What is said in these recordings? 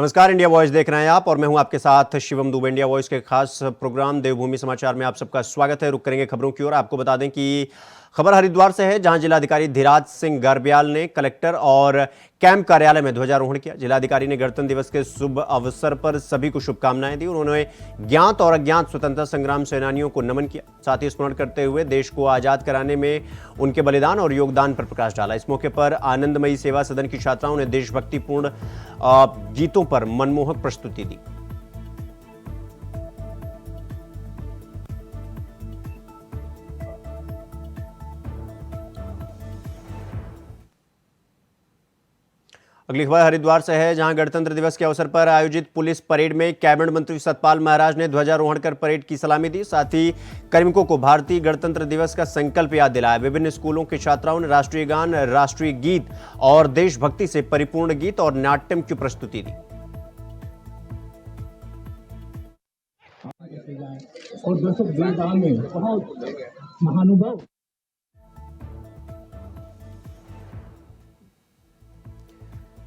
नमस्कार, India voice देख रहे हैं आप और मैं हूं आपके साथ शिवम दुबे। इंडिया वॉइस के खास प्रोग्राम देवभूमि समाचार में आप सबका स्वागत है। रुक करेंगे खबरों की ओर। आपको बता दें कि खबर हरिद्वार से है, जहां जिलाधिकारी धीराज सिंह गर्ब्याल ने कलेक्टर और कैंप कार्यालय में ध्वजारोहण किया। जिलाधिकारी ने गणतंत्र दिवस के शुभ अवसर पर सभी को शुभकामनाएं दी। उन्होंने ज्ञात और अज्ञात स्वतंत्रता संग्राम सेनानियों को नमन किया, साथ ही स्मरण करते हुए देश को आजाद कराने में उनके बलिदान और योगदान पर प्रकाश डाला। इस मौके पर आनंदमयी सेवा सदन की छात्राओं ने देशभक्तिपूर्ण गीतों पर मनमोहक प्रस्तुति दी। अगली खबर हरिद्वार से है, जहां गणतंत्र दिवस के अवसर पर आयोजित पुलिस परेड में कैबिनेट मंत्री सतपाल महाराज ने ध्वजारोहण कर परेड की सलामी दी। साथ ही कार्मिकों को भारतीय गणतंत्र दिवस का संकल्प याद दिलाया। विभिन्न स्कूलों के छात्राओं ने राष्ट्रीय गान, राष्ट्रीय गीत और देशभक्ति से परिपूर्ण गीत और नाट्यम की प्रस्तुति दी। और दर्शक बलिदान में बहुत महानुभाव।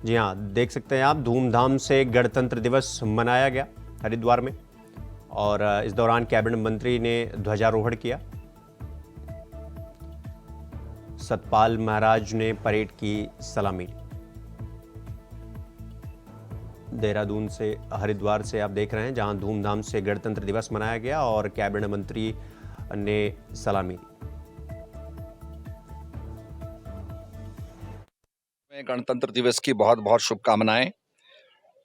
जी हाँ, देख सकते हैं आप, धूमधाम से गणतंत्र दिवस मनाया गया हरिद्वार में और इस दौरान कैबिनेट मंत्री ने ध्वजारोहण किया। सतपाल महाराज ने परेड की सलामी ली। देहरादून से, हरिद्वार से आप देख रहे हैं, जहां धूमधाम से गणतंत्र दिवस मनाया गया और कैबिनेट मंत्री ने सलामी ली। गणतंत्र दिवस की बहुत बहुत शुभकामनाएं।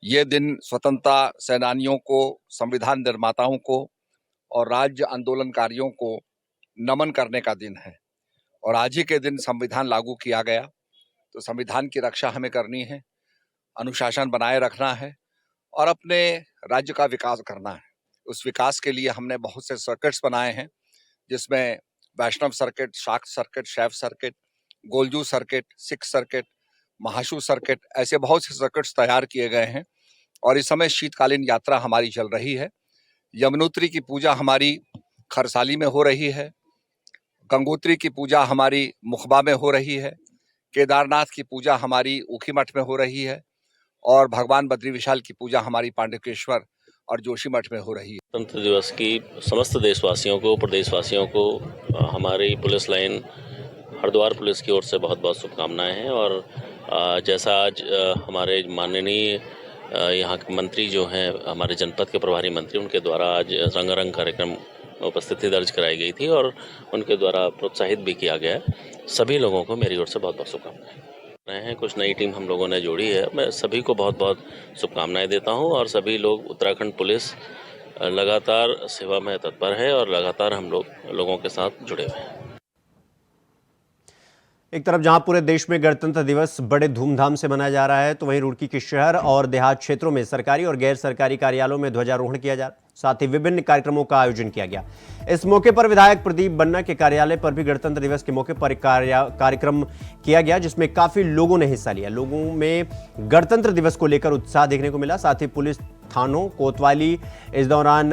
ये दिन स्वतंत्रता सेनानियों को, संविधान निर्माताओं को और राज्य आंदोलनकारियों को नमन करने का दिन है। और आज ही के दिन संविधान लागू किया गया, तो संविधान की रक्षा हमें करनी है, अनुशासन बनाए रखना है और अपने राज्य का विकास करना है। उस विकास के लिए हमने बहुत से सर्किट्स बनाए हैं, जिसमें Vaishnav circuit, Shakta circuit, Shaiva circuit, Golju circuit, Sikh circuit, Mahasu circuit, ऐसे बहुत से सर्किट्स तैयार किए गए हैं। और इस समय शीतकालीन यात्रा हमारी चल रही है। यमुनोत्री की पूजा हमारी खरसाली में हो रही है, गंगोत्री की पूजा हमारी मुखबा में हो रही है, केदारनाथ की पूजा हमारी ऊखीमठ में हो रही है और भगवान बद्री विशाल की पूजा हमारी पांडुकेश्वर और जोशीमठ में हो रही है। गणतंत्र दिवस की समस्त देशवासियों को, प्रदेशवासियों को हमारी पुलिस लाइन हरिद्वार पुलिस की ओर से बहुत बहुत शुभकामनाएं हैं। और जैसा आज हमारे माननीय यहाँ के मंत्री जो हैं, हमारे जनपद के प्रभारी मंत्री, उनके द्वारा आज रंगारंग कार्यक्रम उपस्थिति दर्ज कराई गई थी और उनके द्वारा प्रोत्साहित भी किया गया है। सभी लोगों को मेरी ओर से बहुत बहुत शुभकामनाएं हैं। कुछ नई टीम हम लोगों ने जोड़ी है, मैं सभी को बहुत बहुत शुभकामनाएं देता हूँ। और सभी लोग, उत्तराखंड पुलिस लगातार सेवा में तत्पर है और लगातार हम लोगों के साथ जुड़े हुए हैं। एक तरफ जहां पूरे देश में गणतंत्र दिवस बड़े धूमधाम से मनाया जा रहा है, तो वहीं रुड़की के शहर और देहात क्षेत्रों में सरकारी और गैर सरकारी कार्यालयों में ध्वजारोहण किया जा रहा है। साथ ही विभिन्न कार्यक्रमों का आयोजन किया गया। इस मौके पर विधायक प्रदीप बन्ना के कार्यालय पर भी गणतंत्र दिवस के मौके पर कार्यक्रम किया गया, जिसमें काफी लोगों ने हिस्सा लिया। लोगों में गणतंत्र दिवस को लेकर उत्साह देखने को मिला। साथ ही पुलिस थानों कोतवाली इस दौरान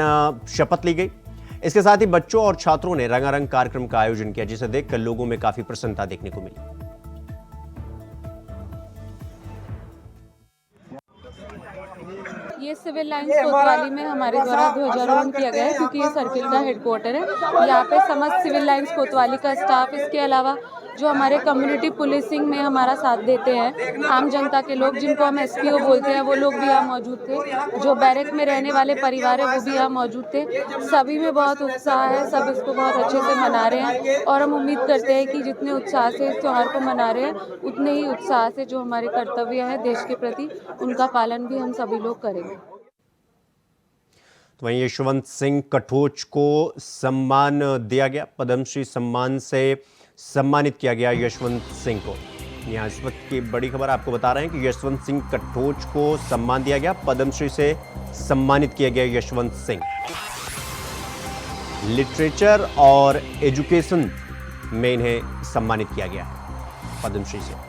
शपथ ली गई। इसके साथ ही बच्चों और छात्रों ने रंगारंग कार्यक्रम का आयोजन किया, जिसे देखकर लोगों में काफी प्रसन्नता देखने को मिली। ये सिविल लाइंस कोतवाली में हमारे द्वारा ध्वजारोहण किया गया है, क्योंकि ये सर्किल का हेडक्वार्टर है। यहाँ पे समस्त सिविल लाइंस कोतवाली का स्टाफ, इसके अलावा जो हमारे कम्युनिटी पुलिसिंग में हमारा साथ देते हैं, आम जनता के लोग, जिनको हम एसपीओ बोलते हैं, वो लोग भी यहाँ मौजूद थे। जो बैरक में रहने वाले परिवार है, वो भी यहाँ मौजूद थे। सभी में बहुत उत्साह है, सब इसको बहुत अच्छे से मना रहे हैं और हम उम्मीद करते हैं कि जितने उत्साह से इस त्यौहार को मना रहे हैं, उतने ही उत्साह से जो हमारे कर्तव्य है देश के प्रति, उनका पालन भी हम सभी लोग करेंगे। तो वहीं यशवंत सिंह कठोच को सम्मान दिया गया। पद्मश्री सम्मान से सम्मानित किया गया यशवंत सिंह को। यहाँ इस वक्त की बड़ी खबर आपको बता रहे हैं कि यशवंत सिंह कठोच को सम्मान दिया गया, पद्मश्री से सम्मानित किया गया यशवंत सिंह। लिटरेचर और एजुकेशन में इन्हें सम्मानित किया गया पद्मश्री से।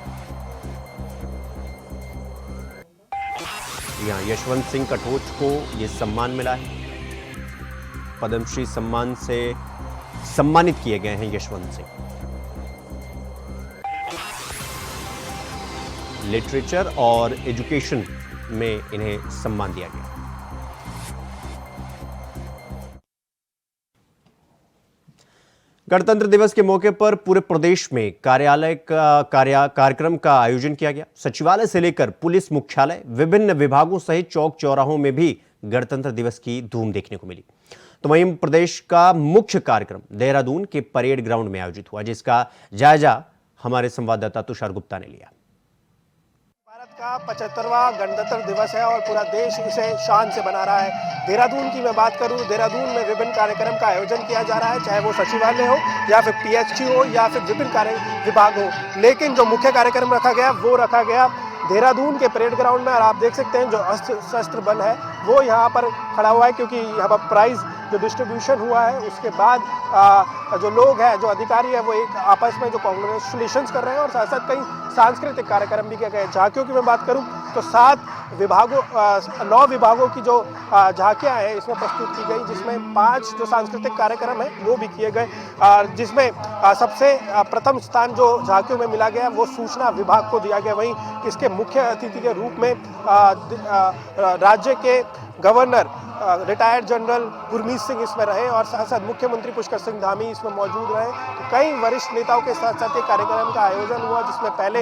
यहाँ यशवंत सिंह कठोच को यह सम्मान मिला है, पद्मश्री सम्मान से सम्मानित किए गए हैं यशवंत सिंह। लिटरेचर और एजुकेशन में इन्हें सम्मान दिया गया। गणतंत्र दिवस के मौके पर पूरे प्रदेश में कार्यक्रम का आयोजन किया गया। सचिवालय से लेकर पुलिस मुख्यालय, विभिन्न विभागों सहित चौक चौराहों में भी गणतंत्र दिवस की धूम देखने को मिली। तो वहीं प्रदेश का मुख्य कार्यक्रम देहरादून के परेड ग्राउंड में आयोजित हुआ, जिसका जायजा हमारे संवाददाता तुषार गुप्ता ने लिया। भारत का 75वां गणतंत्र दिवस है और पूरा देश इसे शान से मना रहा है। देहरादून की मैं बात करूं, देहरादून में विभिन्न कार्यक्रम का आयोजन किया जा रहा है, चाहे वो सचिवालय हो या फिर पीएचसी हो या फिर विभिन्न कार्य विभाग हो। लेकिन जो मुख्य कार्यक्रम रखा गया वो रखा गया देहरादून के परेड ग्राउंड में। और आप देख सकते हैं जो अस्त्र शस्त्र बल है वो यहाँ पर खड़ा हुआ है, क्योंकि यहाँ पर प्राइज जो डिस्ट्रीब्यूशन हुआ है उसके बाद जो लोग हैं, जो अधिकारी है, वो एक आपस में जो कांग्रेचुलेशंस कर रहे हैं और साथ साथ कई सांस्कृतिक कार्यक्रम भी किए गए। झांकियों की मैं बात करूं तो 9 विभागों की जो झांकियां हैं इसमें प्रस्तुत की गई, जिसमें 5 जो सांस्कृतिक कार्यक्रम है वो भी किए गए, जिसमें सबसे प्रथम स्थान जो झांकियों में मिला गया वो सूचना विभाग को दिया गया। वहीं इसके मुख्य अतिथि के रूप में राज्य के governor retired general Gurmeet Singh इसमें रहे और साथ साथ मुख्यमंत्री पुष्कर सिंह धामी इसमें मौजूद रहे। तो कई वरिष्ठ नेताओं के साथ साथ एक कार्यक्रम का आयोजन हुआ, जिसमें पहले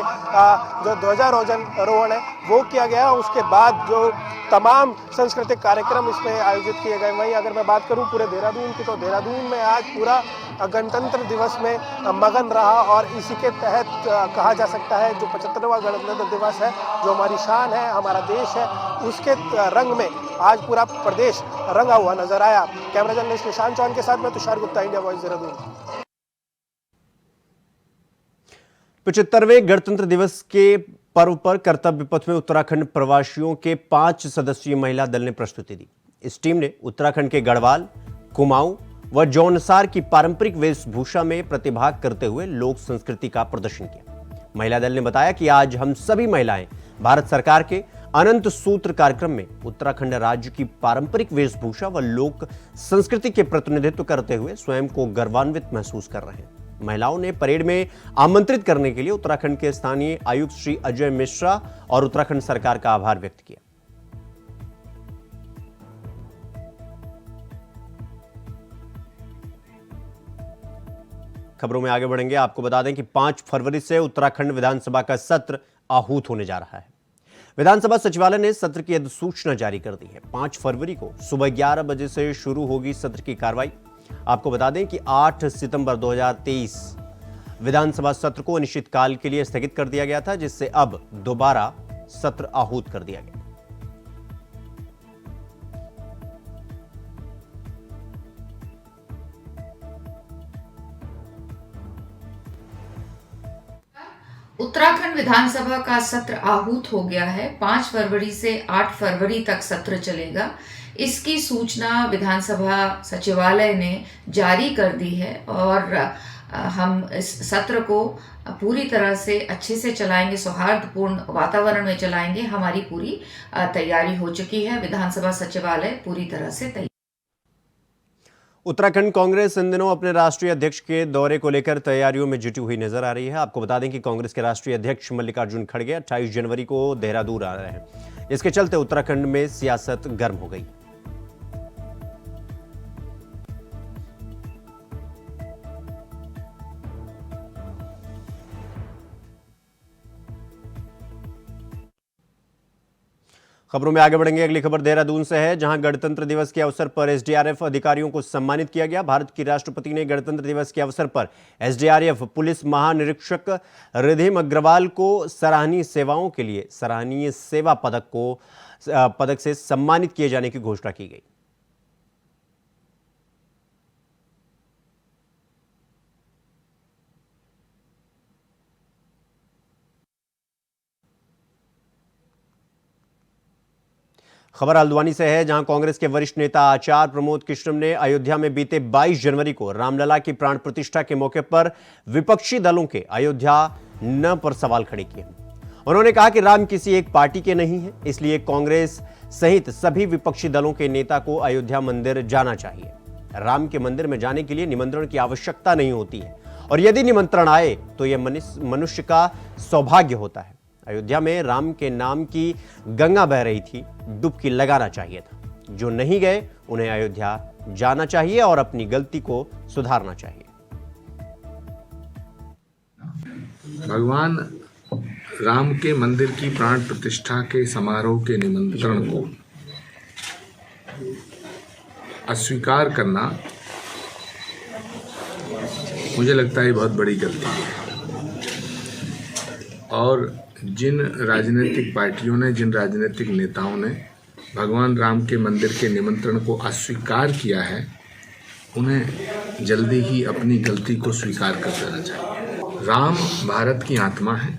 जो ध्वजारोहण है वो किया गया। उसके बाद जो तमाम सांस्कृतिक कार्यक्रम इसमें आयोजित किए गए। वहीं अगर मैं बात करूं पूरे देहरादून की, तो देहरादून में आज पूरा गणतंत्र दिवस में मगन रहा और इसी के तहत कहा जा सकता है जो 75वां गणतंत्र दिवस है, जो हमारी शान है, हमारा देश है, उसके रंग में आज पूरा प्रदेश रंगा हुआ नजर आया। कैमरा जर्नलिस्ट निशांत चौहान के साथ मैं तुषार गुप्ता, इंडिया वॉइस, देहरादून। 75वें गणतंत्र दिवस के पर्व पर कर्तव्य पथ में उत्तराखंड प्रवासियों के 5 सदस्यीय महिला दल ने प्रस्तुति दी। इस टीम ने उत्तराखंड के गढ़वाल, कुमाऊं व जौनसार की पारंपरिक वेशभूषा में प्रतिभाग करते हुए लोक संस्कृति का प्रदर्शन किया। महिला दल ने बताया कि आज हम सभी महिलाएं भारत सरकार के अनंत सूत्र कार्यक्रम में उत्तराखंड राज्य की पारंपरिक वेशभूषा व लोक संस्कृति के प्रतिनिधित्व करते हुए स्वयं को गर्वान्वित महसूस कर रहे हैं। महिलाओं ने परेड में आमंत्रित करने के लिए उत्तराखंड के स्थानीय आयुक्त श्री अजय मिश्रा और उत्तराखंड सरकार का आभार व्यक्त किया। खबरों में आगे बढ़ेंगे। आपको बता दें कि 5 फरवरी से उत्तराखंड विधानसभा का सत्र आहूत होने जा रहा है। विधानसभा सचिवालय ने सत्र की अधिसूचना जारी कर दी है। 5 फरवरी को सुबह 11 बजे से शुरू होगी सत्र की कार्रवाई। आपको बता दें कि 8 सितंबर 2023 विधानसभा सत्र को अनिश्चितकाल के लिए स्थगित कर दिया गया था, जिससे अब दोबारा सत्र आहूत कर दिया गया। उत्तराखंड विधानसभा का सत्र आहूत हो गया है। 5 फरवरी से 8 फरवरी तक सत्र चलेगा। इसकी सूचना विधानसभा सचिवालय ने जारी कर दी है और हम इस सत्र को पूरी तरह से अच्छे से चलाएंगे, सौहार्दपूर्ण वातावरण में चलाएंगे। हमारी पूरी तैयारी हो चुकी है। विधानसभा सचिवालय पूरी तरह से तैयार। उत्तराखंड कांग्रेस इन दिनों अपने राष्ट्रीय अध्यक्ष के दौरे को लेकर तैयारियों में जुटी हुई नजर आ रही है। आपको बता दें कि कांग्रेस के राष्ट्रीय अध्यक्ष मल्लिकार्जुन खड़गे 28 जनवरी को देहरादून आ रहे हैं। इसके चलते उत्तराखंड में सियासत गर्म हो गई। खबरों में आगे बढ़ेंगे। अगली खबर देहरादून से है, जहां गणतंत्र दिवस के अवसर पर एसडीआरएफ अधिकारियों को सम्मानित किया गया। भारत की राष्ट्रपति ने गणतंत्र दिवस के अवसर पर एसडीआरएफ पुलिस महानिरीक्षक रिधिम अग्रवाल को सराहनीय सेवाओं के लिए सराहनीय सेवा पदक से सम्मानित किए जाने की घोषणा की गई। खबर हल्द्वानी से है, जहां कांग्रेस के वरिष्ठ नेता आचार्य प्रमोद कृष्णम ने अयोध्या में बीते 22 जनवरी को रामलला की प्राण प्रतिष्ठा के मौके पर विपक्षी दलों के अयोध्या न पर सवाल खड़े किए। उन्होंने कहा कि राम किसी एक पार्टी के नहीं है, इसलिए कांग्रेस सहित सभी विपक्षी दलों के नेता को अयोध्या मंदिर जाना चाहिए। राम के मंदिर में जाने के लिए निमंत्रण की आवश्यकता नहीं होती है और यदि निमंत्रण आए तो यह मनुष्य का सौभाग्य होता है। अयोध्या में राम के नाम की गंगा बह रही थी, डुबकी लगाना चाहिए था। जो नहीं गए उन्हें अयोध्या जाना चाहिए और अपनी गलती को सुधारना चाहिए। भगवान राम के मंदिर की प्राण प्रतिष्ठा के समारोह के निमंत्रण को अस्वीकार करना मुझे लगता है बहुत बड़ी गलती है। और जिन राजनीतिक पार्टियों ने, जिन राजनीतिक नेताओं ने भगवान राम के मंदिर के निमंत्रण को अस्वीकार किया है, उन्हें जल्दी ही अपनी गलती को स्वीकार कर देना चाहिए। राम भारत की आत्मा है।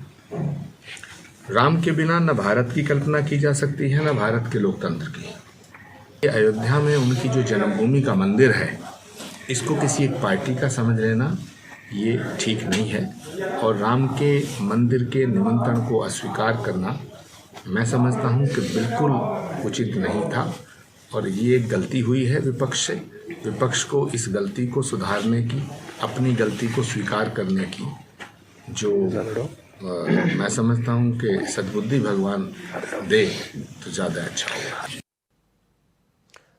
राम के बिना न भारत की कल्पना की जा सकती है, न भारत के लोकतंत्र की। अयोध्या में उनकी जो जन्मभूमि का मंदिर है, इसको किसी एक पार्टी का समझ लेना ये ठीक नहीं है। और राम के मंदिर के निमंत्रण को अस्वीकार करना मैं समझता हूँ कि बिल्कुल उचित नहीं था। और ये एक गलती हुई है विपक्ष से। विपक्ष को इस गलती को सुधारने की, अपनी गलती को स्वीकार करने की जो मैं समझता हूँ कि सद्बुद्धि भगवान दे तो ज़्यादा अच्छा होगा।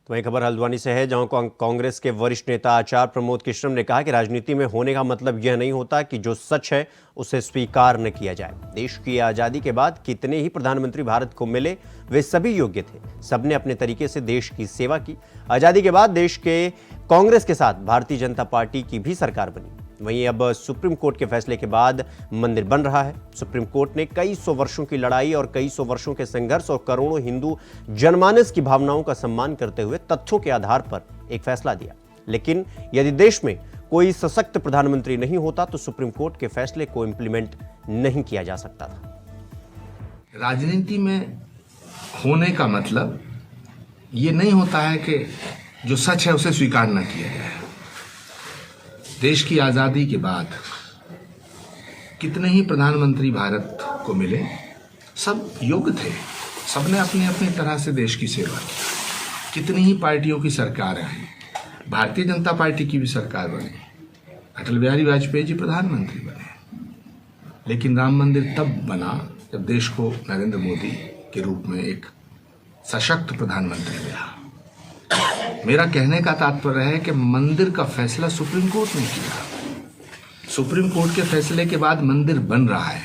तो वही खबर हल्द्वानी से है, जहां कांग्रेस के वरिष्ठ नेता आचार्य प्रमोद कृष्णम ने कहा कि राजनीति में होने का मतलब यह नहीं होता कि जो सच है उसे स्वीकार न किया जाए। देश की आज़ादी के बाद कितने ही प्रधानमंत्री भारत को मिले, वे सभी योग्य थे। सबने अपने तरीके से देश की सेवा की। आज़ादी के बाद देश के कांग्रेस के साथ भारतीय जनता पार्टी की भी सरकार बनी। वहीं अब सुप्रीम कोर्ट के फैसले के बाद मंदिर बन रहा है। सुप्रीम कोर्ट ने कई सौ वर्षों की लड़ाई और कई सौ वर्षों के संघर्ष और करोड़ों हिंदू जनमानस की भावनाओं का सम्मान करते हुए तथ्यों के आधार पर एक फैसला दिया। लेकिन यदि देश में कोई सशक्त प्रधानमंत्री नहीं होता तो सुप्रीम कोर्ट के फैसले को इंप्लीमेंट नहीं किया जा सकता था। राजनीति में होने का मतलब ये नहीं होता है कि जो सच है उसे स्वीकार न किया जाए। देश की आज़ादी के बाद कितने ही प्रधानमंत्री भारत को मिले, सब योग्य थे। सबने अपनी अपनी तरह से देश की सेवा की। कितनी ही पार्टियों की सरकार आई, भारतीय जनता पार्टी की भी सरकार बनी, अटल बिहारी वाजपेयी जी प्रधानमंत्री बने। लेकिन राम मंदिर तब बना जब देश को नरेंद्र मोदी के रूप में एक सशक्त प्रधानमंत्री मिला। मेरा कहने का तात्पर्य है कि मंदिर का फैसला सुप्रीम कोर्ट ने किया। सुप्रीम कोर्ट के फैसले के बाद मंदिर बन रहा है।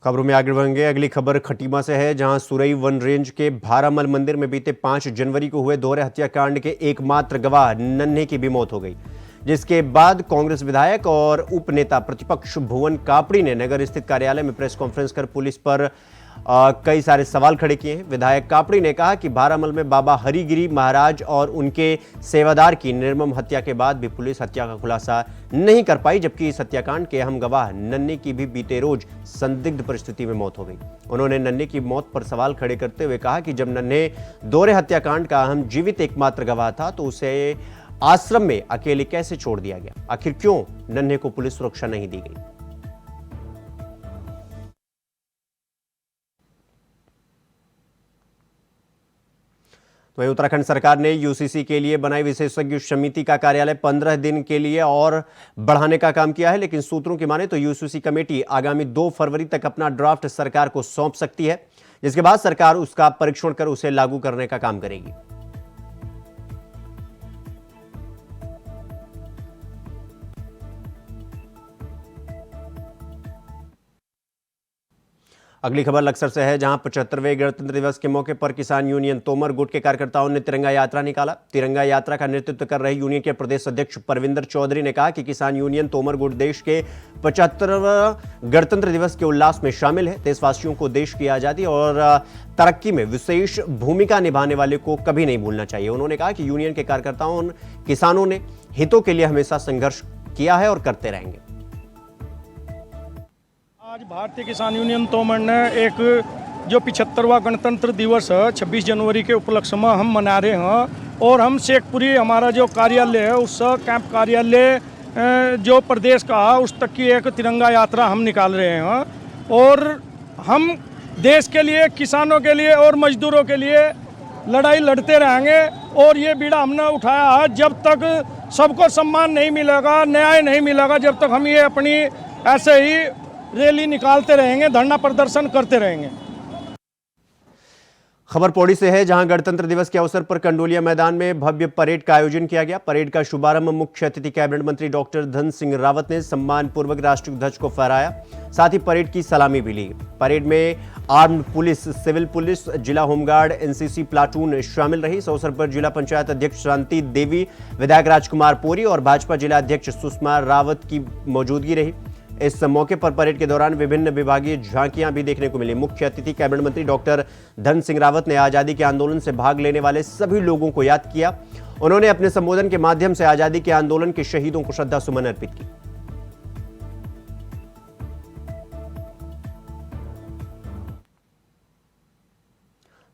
खबरों में आगे बढ़ेंगे। अगली खबर खटीमा से है, जहां सुरई वन रेंज के भारामल मंदिर में बीते 5 जनवरी को हुए दोहरे हत्याकांड के एकमात्र गवाह नन्हे की भी मौत हो गई, जिसके बाद कांग्रेस विधायक और उप नेता प्रतिपक्ष भुवन कापड़ी ने नगर स्थित कार्यालय में प्रेस कॉन्फ्रेंस कर पुलिस पर कई सारे सवाल खड़े किए हैं। विधायक कापड़ी ने कहा कि भारामल में बाबा हरिगिरी महाराज और उनके सेवादार की निर्मम हत्या के बाद भी पुलिस हत्या का खुलासा नहीं कर पाई, जबकि इस हत्याकांड के अहम गवाह नन्हे की भी बीते रोज संदिग्ध परिस्थिति में मौत हो गई। उन्होंने नन्हे की मौत पर सवाल खड़े करते हुए कहा कि जब नन्हे दोहरे हत्याकांड का अहम जीवित एकमात्र गवाह था तो उसे आश्रम में अकेले कैसे छोड़ दिया गया? आखिर क्यों नन्हे को पुलिस सुरक्षा नहीं दी गई? वहीं उत्तराखंड सरकार ने यूसीसी के लिए बनाई विशेषज्ञ समिति का कार्यालय 15 दिन के लिए और बढ़ाने का काम किया है। लेकिन सूत्रों की माने तो यूसीसी कमेटी आगामी 2 फरवरी तक अपना ड्राफ्ट सरकार को सौंप सकती है, जिसके बाद सरकार उसका परीक्षण कर उसे लागू करने का काम करेगी। अगली खबर लक्सर से है, जहां 75वें गणतंत्र दिवस के मौके पर किसान यूनियन तोमर गुट के कार्यकर्ताओं ने तिरंगा यात्रा निकाला। तिरंगा यात्रा का नेतृत्व कर रहे यूनियन के प्रदेश अध्यक्ष परविंदर चौधरी ने कहा कि किसान यूनियन तोमर गुट देश के 75वें गणतंत्र दिवस के उल्लास में शामिल है। देशवासियों को देश की आजादी और तरक्की में विशेष भूमिका निभाने वाले को कभी नहीं भूलना चाहिए। उन्होंने कहा कि यूनियन के कार्यकर्ताओं किसानों ने हितों के लिए हमेशा संघर्ष किया है और करते रहेंगे। आज भारतीय किसान यूनियन तोमर ने एक जो 75वां गणतंत्र दिवस है 26 जनवरी के उपलक्ष्य में हम मना रहे हैं। और हम शेखपुरी हमारा जो कार्यालय है उस कैंप कार्यालय जो प्रदेश का है उस तक की एक तिरंगा यात्रा हम निकाल रहे हैं। और हम देश के लिए, किसानों के लिए और मजदूरों के लिए लड़ाई लड़ते रहेंगे। और ये बीड़ा हमने उठाया है, जब तक सबको सम्मान नहीं मिलेगा, न्याय नहीं मिलेगा, जब तक हम ये अपनी ऐसे ही रैली निकालते रहेंगे, धरना प्रदर्शन करते रहेंगे। खबर पौड़ी से है, जहां गणतंत्र दिवस के अवसर पर कंडोलिया मैदान में भव्य परेड का आयोजन किया गया। परेड का शुभारंभ मुख्य अतिथि कैबिनेट मंत्री डॉक्टर धन सिंह रावत ने सम्मानपूर्वक राष्ट्रीय ध्वज को फहराया। साथ ही परेड की सलामी भी ली। परेड में आर्म्ड पुलिस, सिविल पुलिस, जिला होमगार्ड, एनसीसी प्लाटून शामिल रही। इस अवसर पर जिला पंचायत अध्यक्ष शांति देवी, विधायक राजकुमार पोरी और भाजपा जिला अध्यक्ष सुषमा रावत की मौजूदगी रही। इस मौके पर परेड के दौरान विभिन्न विभागीय झांकियां भी देखने को मिली। मुख्य अतिथि कैबिनेट मंत्री डॉक्टर धन सिंह रावत ने आजादी के आंदोलन से भाग लेने वाले सभी लोगों को याद किया। उन्होंने अपने संबोधन के माध्यम से आजादी के आंदोलन के शहीदों को श्रद्धा सुमन अर्पित की।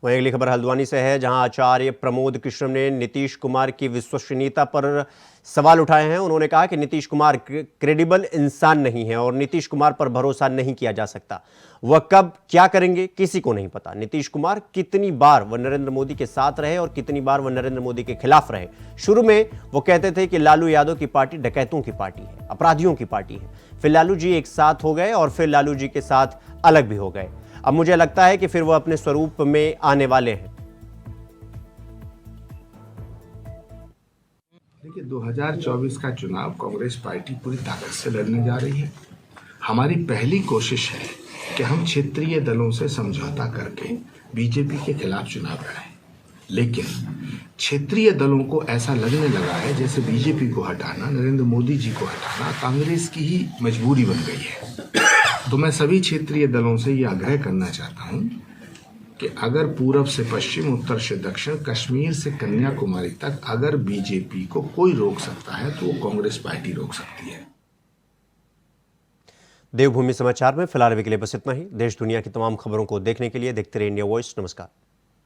वहीं अगली खबर हल्द्वानी से है, जहां आचार्य प्रमोद कृष्ण ने नीतीश कुमार की विश्वसनीयता पर सवाल उठाए हैं। उन्होंने कहा कि नीतीश कुमार क्रेडिबल इंसान नहीं है और नीतीश कुमार पर भरोसा नहीं किया जा सकता। वह कब क्या करेंगे किसी को नहीं पता। नीतीश कुमार कितनी बार वह नरेंद्र मोदी के साथ रहे और कितनी बार वह नरेंद्र मोदी के खिलाफ रहे। शुरू में वो कहते थे कि लालू यादव की पार्टी डकैतों की पार्टी है, अपराधियों की पार्टी है। फिर लालू जी एक साथ हो गए और फिर लालू जी के साथ अलग भी हो गए। अब मुझे लगता है कि फिर वो अपने स्वरूप में आने वाले हैं। देखिए, 2024 का चुनाव कांग्रेस पार्टी पूरी ताकत से लड़ने जा रही है। हमारी पहली कोशिश है कि हम क्षेत्रीय दलों से समझौता करके बीजेपी के खिलाफ चुनाव लड़ें, लेकिन क्षेत्रीय दलों को ऐसा लगने लगा है जैसे बीजेपी को हटाना, नरेंद्र मोदी जी को हटाना कांग्रेस की ही मजबूरी बन गई है। तो मैं सभी क्षेत्रीय दलों से यह आग्रह करना चाहता हूं कि अगर पूरब से पश्चिम, उत्तर से दक्षिण, कश्मीर से कन्याकुमारी तक अगर बीजेपी को कोई रोक सकता है तो वो कांग्रेस पार्टी रोक सकती है। देवभूमि समाचार में फिलहाल अभी के लिए बस इतना ही। देश दुनिया की तमाम खबरों को देखने के लिए देखते रहिए इंडिया वॉइस। नमस्कार।